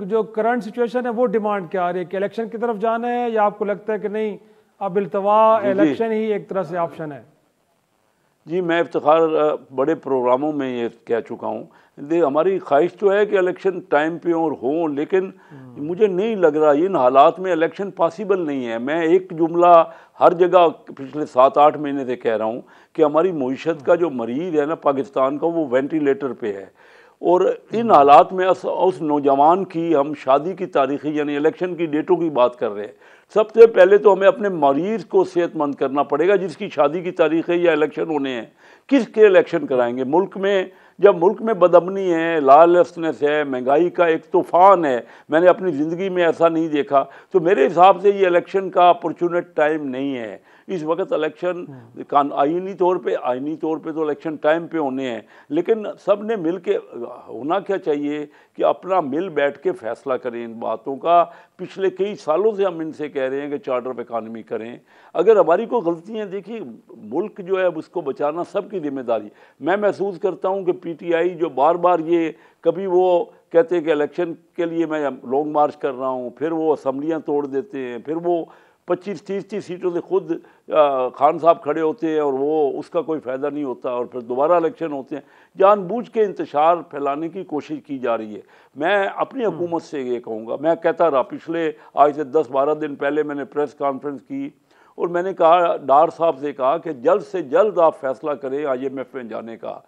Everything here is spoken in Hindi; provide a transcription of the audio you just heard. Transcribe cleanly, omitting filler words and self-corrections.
जो करंट सिचुएशन है वो डिमांड क्या आ रही है कि इलेक्शन की तरफ जाना है, या आपको लगता है कि नहीं अब इल्तवा इलेक्शन ही एक तरह से ऑप्शन है? जी, मैं इफ्तिखार बड़े प्रोग्रामों में ये कह चुका हूँ। हमारी ख्वाहिश तो है कि इलेक्शन टाइम पे और हों, लेकिन मुझे नहीं लग रहा इन हालात में इलेक्शन पॉसिबल नहीं है। मैं एक जुमला हर जगह पिछले 7-8 महीने से कह रहा हूँ कि हमारी मईशत का जो मरीज़ है ना पाकिस्तान का, वो वेंटिलेटर पे है। और इन हालात में उस नौजवान की हम शादी की तारीखी यानी इलेक्शन की डेटों की बात कर रहे हैं। सबसे पहले तो हमें अपने मरीज़ को सेहतमंद करना पड़ेगा जिसकी शादी की तारीख है या इलेक्शन होने हैं। किसके इलेक्शन कराएंगे? मुल्क में जब मुल्क में बदअमनी है, लॉलेसनेस है, महंगाई का एक तूफ़ान है, मैंने अपनी ज़िंदगी में ऐसा नहीं देखा। तो मेरे हिसाब से ये इलेक्शन का अपॉर्चुनेट टाइम नहीं है। इस वक्त इलेक्शन आइनी तौर पे तो इलेक्शन टाइम पे होने हैं, लेकिन सब ने मिल के होना क्या चाहिए कि अपना मिल बैठ के फैसला करें इन बातों का। पिछले कई सालों से हम इनसे कह रहे हैं कि चार्टर ऑफ इकानमी करें। अगर हमारी कोई गलतियाँ, देखिए मुल्क जो है उसको बचाना सबकी जिम्मेदारी। मैं महसूस करता हूँ कि पीटीआई जो बार बार ये कभी वो कहते हैं कि इलेक्शन के लिए मैं लॉन्ग मार्च कर रहा हूँ, फिर वो असम्बलियाँ तोड़ देते हैं, फिर वो 25-30 सीटों से खुद खान साहब खड़े होते हैं और वो उसका कोई फ़ायदा नहीं होता, और फिर दोबारा इलेक्शन होते हैं। जानबूझ के इंतशार फैलाने की कोशिश की जा रही है। मैं अपनी हुकूमत से ये कहूँगा, मैं कहता रहा पिछले आज से 10-12 दिन पहले मैंने प्रेस कॉन्फ्रेंस की और मैंने कहा, डार साहब से कहा कि जल्द से जल्द आप फैसला करें IMF में जाने का।